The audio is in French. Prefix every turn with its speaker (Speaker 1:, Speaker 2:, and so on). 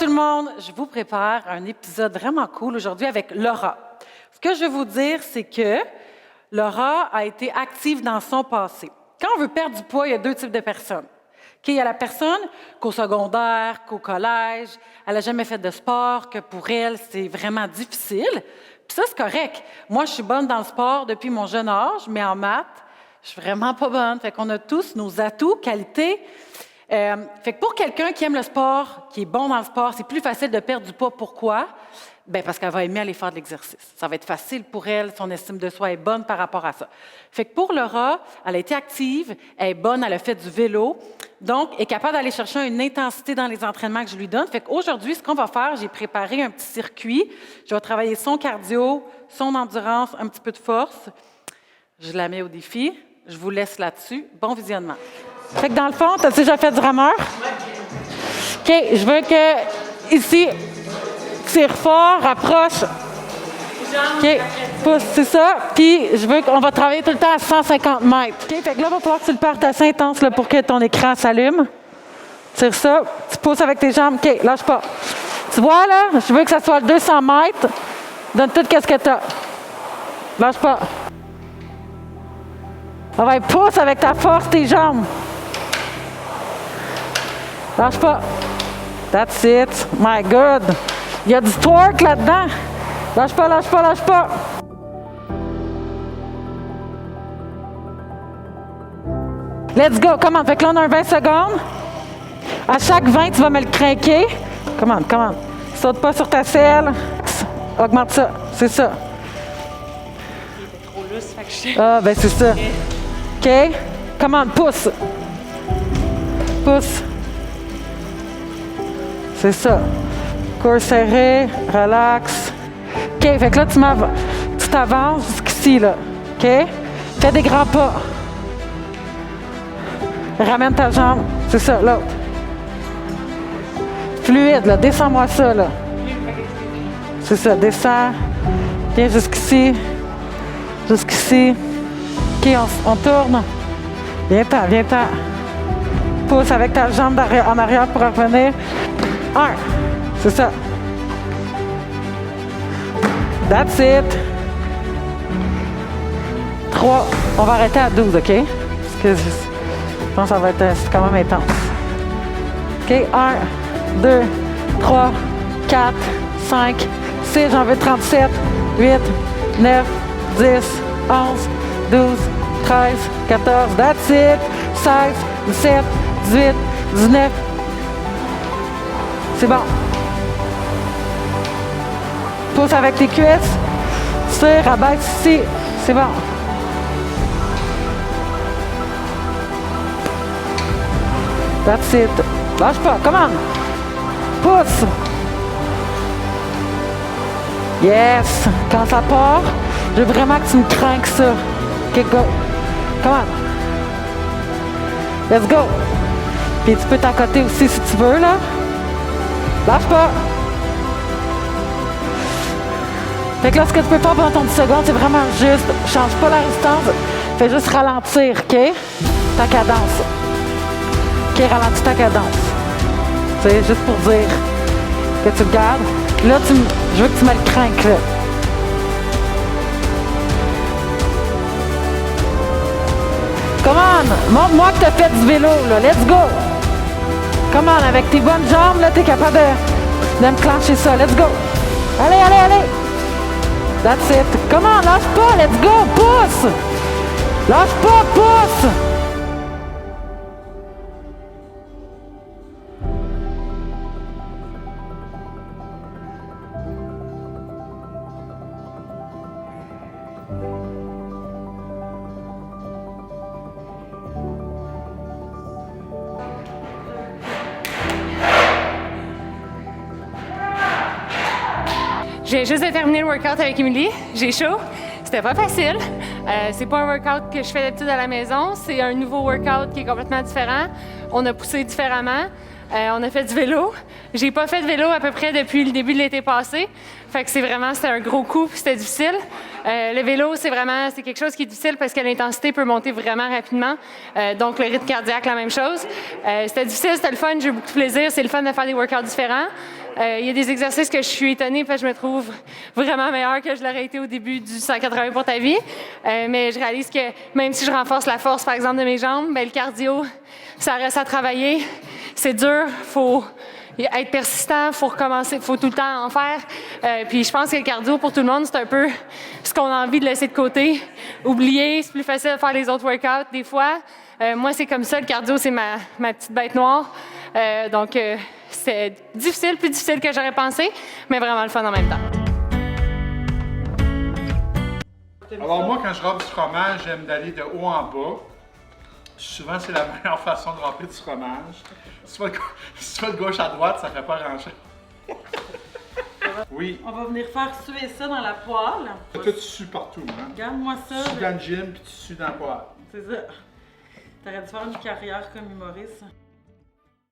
Speaker 1: tout le monde, je vous prépare un épisode vraiment cool aujourd'hui avec Laura. Ce que je veux vous dire, c'est que Laura a été active dans son passé. Quand on veut perdre du poids, il y a deux types de personnes. Il y a la personne qu'au secondaire, qu'au collège, elle n'a jamais fait de sport, que pour elle, c'est vraiment difficile. Puis ça, c'est correct. Moi, je suis bonne dans le sport depuis mon jeune âge, mais en maths, je suis vraiment pas bonne. Fait qu'on a tous nos atouts, qualités. Fait que pour quelqu'un qui aime le sport, qui est bon dans le sport, c'est plus facile de perdre du poids. Pourquoi? Bien, parce qu'elle va aimer aller faire de l'exercice. Ça va être facile pour elle, son estime de soi est bonne par rapport à ça. Fait que pour Laura, elle a été active, elle est bonne, elle a fait du vélo, donc elle est capable d'aller chercher une intensité dans les entraînements que je lui donne. Fait qu'aujourd'hui, ce qu'on va faire, j'ai préparé un petit circuit. Je vais travailler son cardio, son endurance, un petit peu de force. Je la mets au défi. Je vous laisse là-dessus. Bon visionnement. Fait que dans le fond, tu as déjà fait du rameur? OK, je veux que, ici, tire fort, rapproche. OK, pousse, c'est ça. Puis, je veux qu'on va travailler tout le temps à 150 mètres. OK, fait que là, il va falloir que tu le partes assez intense là, pour que ton écran s'allume. Tire ça. Tu pousses avec tes jambes. OK, lâche pas. Tu vois, là, je veux que ça soit 200 mètres. Donne tout ce que tu as. Lâche pas. On va pousse avec ta force tes jambes. Lâche pas. That's it. My God. Il y a du torque là-dedans. Lâche pas, lâche pas, lâche pas. Let's go. Comment? Fait que là, on a un 20 secondes. À chaque 20, tu vas me le craquer. Comment? Saute pas sur ta selle. Augmente ça. C'est ça.
Speaker 2: Il était trop lousse, fait que je...
Speaker 1: Ah, ben c'est ça. OK? Comment? Pousse. Pousse. C'est ça. Corps serré, relax. OK, fait que là, tu t'avances jusqu'ici, là. OK? Fais des grands pas. Ramène ta jambe. C'est ça, l'autre. Fluide, là. Descends-moi ça, là. C'est ça, descends. Viens jusqu'ici. Jusqu'ici. OK, on tourne. Viens-t'en. Pousse avec ta jambe en arrière pour revenir. 1. C'est ça. That's it. 3. On va arrêter à 12, OK? Parce que je pense que ça va être quand même intense. OK? 1, 2, 3, 4, 5, 6. J'en veux 37, 8, 9, 10, 11, 12, 13, 14. That's it. 16, 17, 18, 19. C'est bon. Pousse avec tes cuisses. Tire, abaisse ici. C'est bon. That's it. Lâche pas. Come on. Pousse. Yes. Quand ça part, je veux vraiment que tu me craques ça. OK, go. Come on. Let's go. Puis tu peux t'accoter aussi si tu veux, là. Lâche pas. Fait que là, ce que tu peux faire pendant ton 10 secondes, c'est vraiment juste, change pas la résistance, fais juste ralentir, OK? Ta cadence. OK, ralentis ta cadence. C'est juste pour dire que tu le gardes. Là, je veux que tu me le craques, là. Come on! Montre-moi que tu as fait du vélo, là. Let's go! Come on, avec tes bonnes jambes, là, tu es capable de me clencher ça. Let's go! Allez! That's it. Come on, lâche pas, let's go! Pousse! Lâche pas, pousse!
Speaker 2: J'ai juste de terminer le workout avec Émilie. J'ai chaud. C'était pas facile. C'est pas un workout que je fais d'habitude à la maison. C'est un nouveau workout qui est complètement différent. On a poussé différemment. On a fait du vélo. J'ai pas fait de vélo à peu près depuis le début de l'été passé. Fait que c'était un gros coup, puis c'était difficile. Le vélo, c'est quelque chose qui est difficile parce que l'intensité peut monter vraiment rapidement. Donc le rythme cardiaque, la même chose. C'était difficile, c'était le fun, j'ai eu beaucoup de plaisir. C'est le fun de faire des workouts différents. Il y a des exercices que je suis étonnée parce que je me trouve vraiment meilleure que je l'aurais été au début du 180 pour ta vie. Mais je réalise que même si je renforce la force, par exemple, de mes jambes, bien, le cardio, ça reste à travailler. C'est dur, faut être persistant, faut recommencer, faut tout le temps en faire. Puis je pense que le cardio, pour tout le monde, c'est un peu ce qu'on a envie de laisser de côté. Oublier, c'est plus facile de faire les autres workouts des fois. Moi, c'est comme ça, le cardio, c'est ma petite bête noire. Donc, c'est difficile, plus difficile que j'aurais pensé, mais vraiment le fun en même temps.
Speaker 3: Alors moi, quand je rampe du fromage, j'aime d'aller de haut en bas. Souvent, c'est la meilleure façon de ramper du fromage. Si tu vas de gauche à droite, ça fait pas grand-chose. Oui.
Speaker 1: On va venir faire suer ça dans la poêle.
Speaker 3: Toi, tu sues partout, hein?
Speaker 1: Regarde-moi ça.
Speaker 3: Tu sues dans le gym, puis tu sues dans la poêle.
Speaker 1: C'est ça. T'aurais dû faire une carrière comme humoriste.